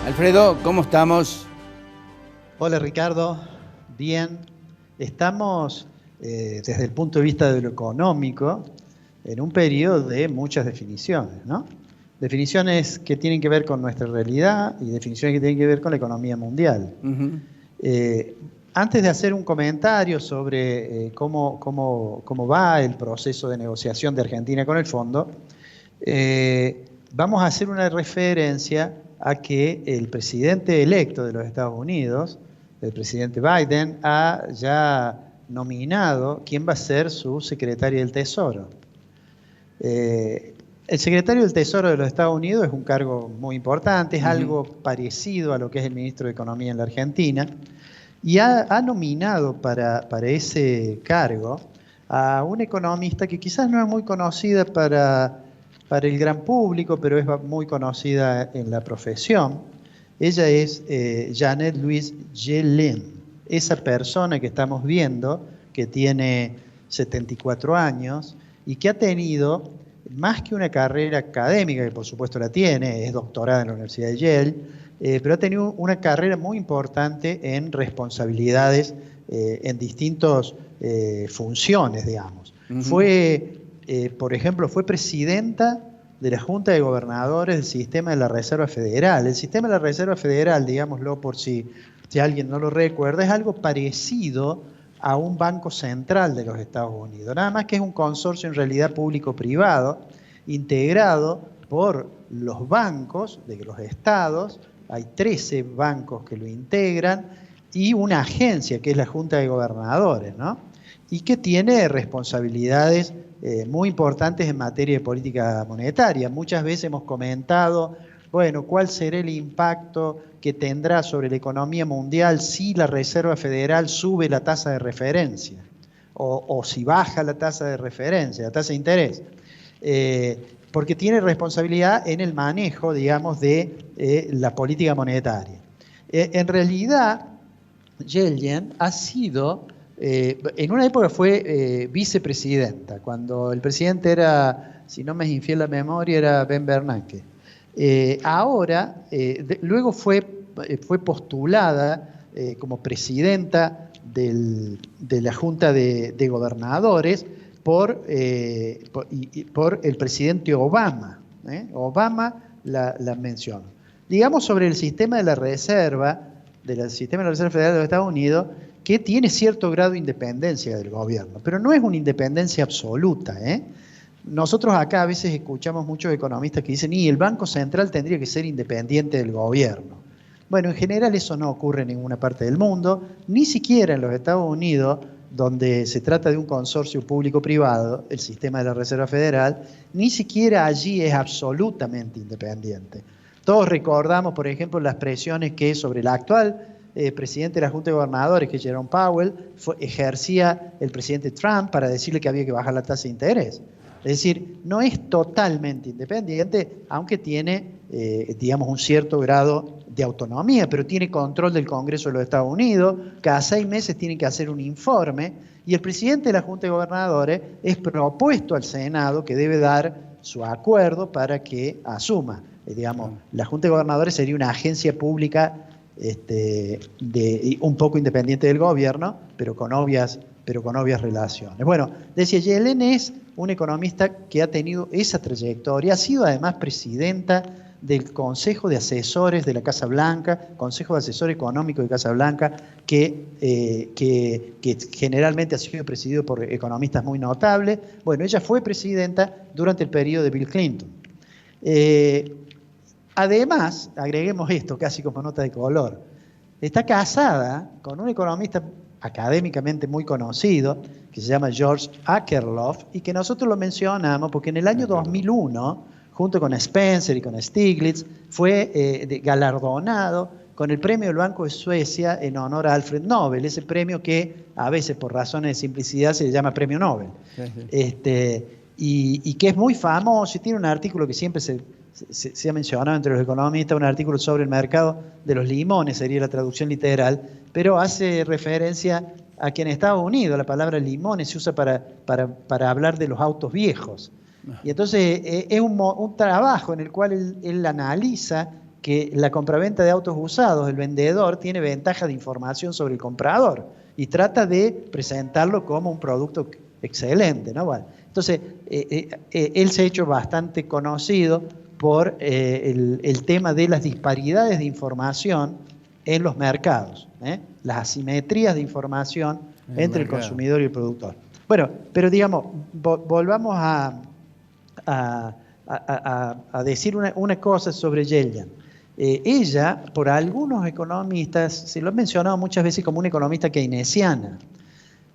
Alfredo, ¿cómo estamos? Hola Ricardo, bien. Estamos desde el punto de vista de lo económico en un periodo de muchas definiciones, ¿no? Definiciones que tienen que ver con nuestra realidad y definiciones que tienen que ver con la economía mundial. Uh-huh. Antes de hacer un comentario sobre cómo va el proceso de negociación de Argentina con el fondo, vamos a hacer una referencia a que el presidente electo de los Estados Unidos, el presidente Biden, ha ya nominado quién va a ser su secretario del Tesoro. El secretario del Tesoro de los Estados Unidos es un cargo muy importante, es algo parecido a lo que es el ministro de Economía en la Argentina, y ha nominado para ese cargo a una economista que quizás no es muy conocida para el gran público, pero es muy conocida en la profesión. Ella es Janet Louise Yellen, esa persona que estamos viendo, que tiene 74 años y que ha tenido más que una carrera académica, que por supuesto la tiene, es doctorada en la Universidad de Yale, pero ha tenido una carrera muy importante en responsabilidades en distintas funciones, digamos. Por ejemplo, fue presidenta de la Junta de Gobernadores del Sistema de la Reserva Federal. El Sistema de la Reserva Federal, digámoslo por si alguien no lo recuerda, es algo parecido a un banco central de los Estados Unidos. Nada más que es un consorcio en realidad público-privado, integrado por los bancos de los estados. Hay 13 bancos que lo integran y una agencia que es la Junta de Gobernadores, ¿no? Y que tiene responsabilidades muy importantes en materia de política monetaria. Muchas veces hemos comentado, bueno, ¿cuál será el impacto que tendrá sobre la economía mundial si la Reserva Federal sube la tasa de referencia o si baja la tasa de referencia, la tasa de interés? Porque tiene responsabilidad en el manejo, digamos, de la política monetaria. En realidad, Yellen ha sido, en una época fue vicepresidenta, cuando el presidente era, si no me es infiel la memoria, era Ben Bernanke. Luego fue postulada como presidenta de la Junta de Gobernadores por el presidente Obama. Obama la mencionó. Digamos sobre el sistema de la Reserva, Sistema de la Reserva Federal de los Estados Unidos, que tiene cierto grado de independencia del gobierno, pero no es una independencia absoluta. Nosotros acá a veces escuchamos muchos economistas que dicen, y el Banco Central tendría que ser independiente del gobierno. Bueno, en general eso no ocurre en ninguna parte del mundo, ni siquiera en los Estados Unidos, donde se trata de un consorcio público-privado, el sistema de la Reserva Federal, ni siquiera allí es absolutamente independiente. Todos recordamos, por ejemplo, las presiones que sobre el actual presidente de la Junta de Gobernadores, que es Jerome Powell, ejercía el presidente Trump para decirle que había que bajar la tasa de interés. Es decir, no es totalmente independiente, aunque tiene, digamos, un cierto grado de autonomía, pero tiene control del Congreso de los Estados Unidos. Cada 6 meses tienen que hacer un informe y el presidente de la Junta de Gobernadores es propuesto al Senado, que debe dar su acuerdo para que asuma. Digamos, la Junta de Gobernadores sería una agencia pública un poco independiente del gobierno, pero con obvias relaciones. Bueno, decía, Yellen es una economista que ha tenido esa trayectoria, ha sido además presidenta del Consejo de Asesores de la Casa Blanca, Consejo de Asesor Económico de Casa Blanca, que generalmente ha sido presidido por economistas muy notables. Bueno, ella fue presidenta durante el periodo de Bill Clinton. Además, agreguemos esto casi como nota de color, está casada con un economista académicamente muy conocido, que se llama George Akerlof, y que nosotros lo mencionamos porque en el año 2001, junto con Spencer y con Stiglitz, fue galardonado con el premio del Banco de Suecia en honor a Alfred Nobel, ese premio que a veces por razones de simplicidad se le llama premio Nobel. Y que es muy famoso y tiene un artículo que siempre se ha mencionado entre los economistas, un artículo sobre el mercado de los limones, sería la traducción literal, pero hace referencia a que en Estados Unidos la palabra limones se usa para hablar de los autos viejos. Y entonces es un trabajo en el cual él analiza que la compraventa de autos usados, el vendedor tiene ventaja de información sobre el comprador y trata de presentarlo como un producto excelente, ¿no? Bueno, entonces, él se ha hecho bastante conocido por el tema de las disparidades de información en los mercados, las asimetrías de información entre el consumidor y el productor. Bueno, pero digamos, volvamos a decir una cosa sobre Yelyan. Ella, por algunos economistas, se lo ha mencionado muchas veces como una economista keynesiana,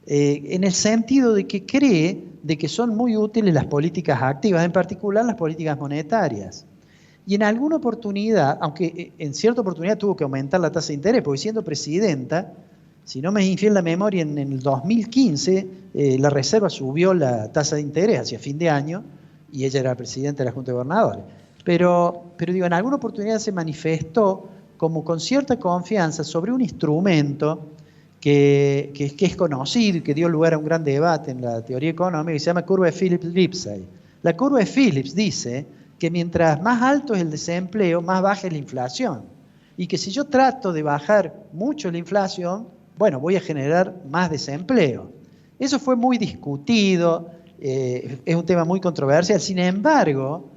en el sentido de que cree de que son muy útiles las políticas activas, en particular las políticas monetarias. Y en alguna oportunidad, aunque en cierta oportunidad tuvo que aumentar la tasa de interés, porque siendo presidenta, si no me es infiel la memoria, en el 2015 la Reserva subió la tasa de interés hacia fin de año, y ella era presidenta de la Junta de Gobernadores. Pero digo, en alguna oportunidad se manifestó como con cierta confianza sobre un instrumento que es conocido y que dio lugar a un gran debate en la teoría económica, que se llama curva de Phillips-Lipsey. La curva de Phillips dice que mientras más alto es el desempleo, más baja es la inflación. Y que si yo trato de bajar mucho la inflación, bueno, voy a generar más desempleo. Eso fue muy discutido, es un tema muy controversial. Sin embargo,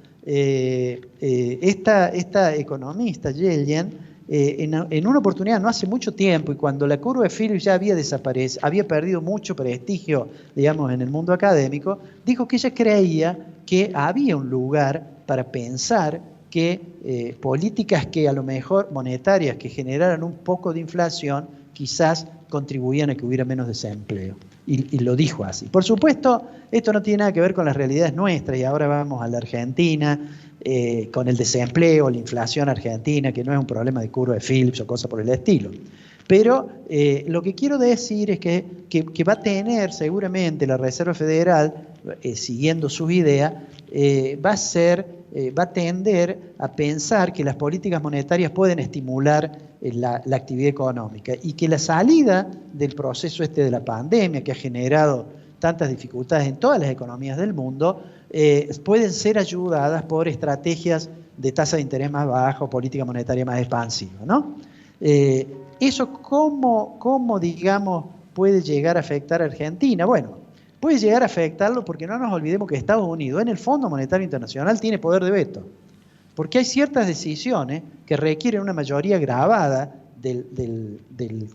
esta economista, Yelyan, en una oportunidad no hace mucho tiempo, y cuando la curva de Phillips ya había desaparecido, había perdido mucho prestigio, digamos, en el mundo académico, dijo que ella creía que había un lugar para pensar que políticas que a lo mejor monetarias que generaran un poco de inflación quizás contribuían a que hubiera menos desempleo. Y lo dijo así. Por supuesto, esto no tiene nada que ver con las realidades nuestras, y ahora vamos a la Argentina, con el desempleo, la inflación argentina, que no es un problema de curva de Phillips o cosas por el estilo. Pero lo que quiero decir es que va a tener seguramente la Reserva Federal, siguiendo sus ideas, va a tender a pensar que las políticas monetarias pueden estimular la actividad económica, y que la salida del proceso de la pandemia, que ha generado tantas dificultades en todas las economías del mundo, pueden ser ayudadas por estrategias de tasa de interés más baja o política monetaria más expansiva, ¿no? ¿Eso cómo, digamos, puede llegar a afectar a Argentina? Bueno, puede llegar a afectarlo porque no nos olvidemos que Estados Unidos en el Fondo Monetario Internacional tiene poder de veto, porque hay ciertas decisiones que requieren una mayoría grabada del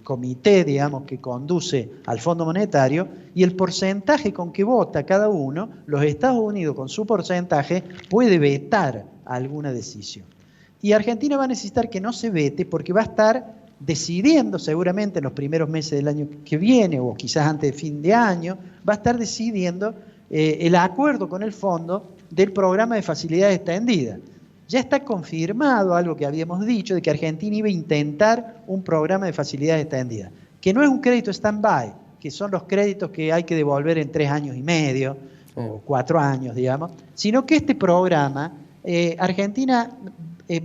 comité, digamos, que conduce al Fondo Monetario, y el porcentaje con que vota cada uno, los Estados Unidos con su porcentaje puede vetar alguna decisión. Y Argentina va a necesitar que no se vete, porque va a estar decidiendo seguramente en los primeros meses del año que viene, o quizás antes de fin de año, va a estar decidiendo el acuerdo con el fondo del programa de facilidades extendidas. Ya está confirmado algo que habíamos dicho, de que Argentina iba a intentar un programa de facilidades extendidas, que no es un crédito stand-by, que son los créditos que hay que devolver en 3 años y medio, o 4 años, digamos, sino que este programa, Argentina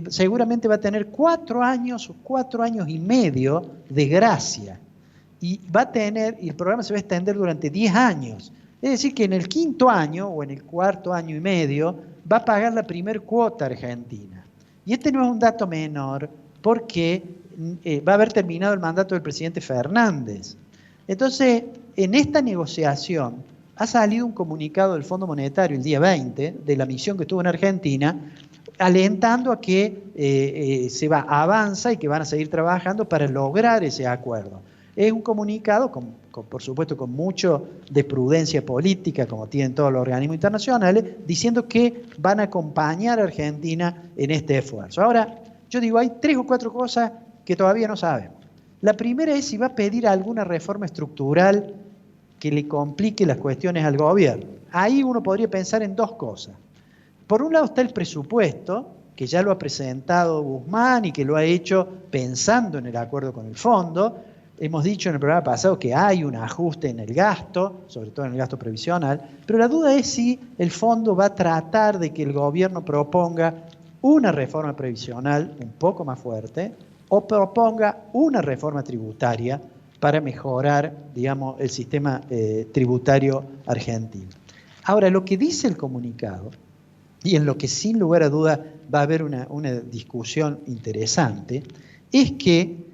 seguramente va a tener 4 años o 4 años y medio de gracia, y el programa se va a extender durante 10 años. Es decir, que en el 5.º año o en el 4.º año y medio va a pagar la primer cuota Argentina. Y este no es un dato menor, porque va a haber terminado el mandato del presidente Fernández. Entonces, en esta negociación ha salido un comunicado del Fondo Monetario el día 20 de la misión que estuvo en Argentina, alentando a que avanza y que van a seguir trabajando para lograr ese acuerdo. Es un comunicado, por supuesto, con mucho de prudencia política, como tienen todos los organismos internacionales, diciendo que van a acompañar a Argentina en este esfuerzo. Ahora, yo digo, hay 3 o 4 cosas que todavía no sabemos. La primera es si va a pedir alguna reforma estructural que le complique las cuestiones al gobierno. Ahí uno podría pensar en 2 cosas. Por un lado está el presupuesto, que ya lo ha presentado Guzmán y que lo ha hecho pensando en el acuerdo con el fondo. Hemos dicho en el programa pasado que hay un ajuste en el gasto, sobre todo en el gasto previsional, pero la duda es si el fondo va a tratar de que el gobierno proponga una reforma previsional un poco más fuerte, o proponga una reforma tributaria para mejorar, digamos, el sistema tributario argentino. Ahora, lo que dice el comunicado y en lo que sin lugar a duda va a haber una discusión interesante, es que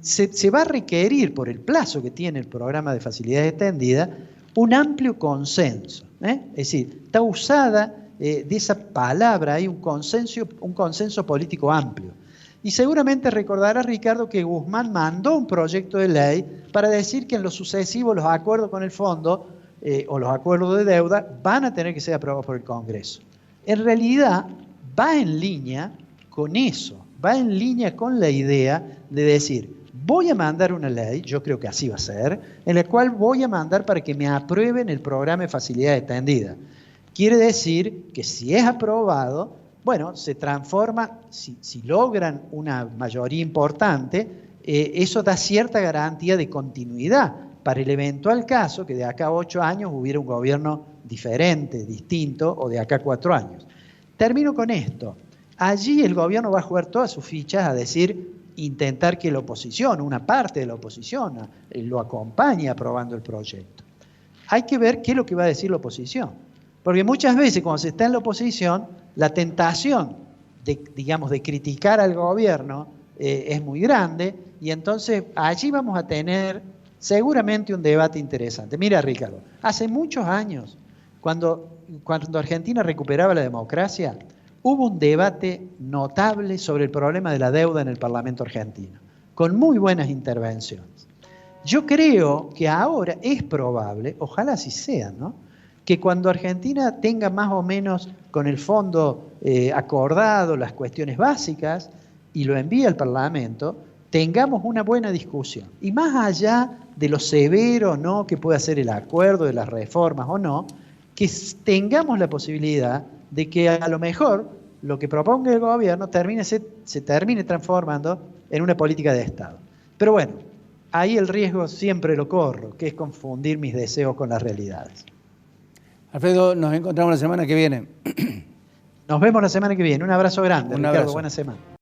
se va a requerir, por el plazo que tiene el programa de facilidades extendidas, un amplio consenso. Es decir, está usada de esa palabra, hay un consenso político amplio. Y seguramente recordará, Ricardo, que Guzmán mandó un proyecto de ley para decir que en lo sucesivo los acuerdos con el fondo o los acuerdos de deuda van a tener que ser aprobados por el Congreso. En realidad va en línea con eso, va en línea con la idea de decir, voy a mandar una ley, yo creo que así va a ser, en la cual voy a mandar para que me aprueben el programa de facilidad extendida. Quiere decir que si es aprobado, bueno, se transforma, si logran una mayoría importante, eso da cierta garantía de continuidad para el eventual caso que de acá a 8 años hubiera un gobierno diferente, distinto, o de acá a 4 años. Termino con esto. Allí el gobierno va a jugar todas sus fichas a decir, intentar que la oposición, una parte de la oposición, lo acompañe aprobando el proyecto. Hay que ver qué es lo que va a decir la oposición. Porque muchas veces cuando se está en la oposición, la tentación de criticar al gobierno es muy grande y entonces allí vamos a tener seguramente un debate interesante. Mira, Ricardo, hace muchos años, cuando Argentina recuperaba la democracia, hubo un debate notable sobre el problema de la deuda en el Parlamento argentino, con muy buenas intervenciones. Yo creo que ahora es probable, ojalá así sea, ¿no?, que cuando Argentina tenga más o menos con el fondo acordado las cuestiones básicas y lo envíe al Parlamento, tengamos una buena discusión. Y más allá de lo severo, ¿no?, que pueda ser el acuerdo de las reformas o no, que tengamos la posibilidad de que a lo mejor lo que proponga el gobierno se termine transformando en una política de Estado. Pero bueno, ahí el riesgo siempre lo corro, que es confundir mis deseos con las realidades. Alfredo, nos encontramos la semana que viene. Nos vemos la semana que viene. Un abrazo grande, Un Ricardo. abrazo. Buena semana.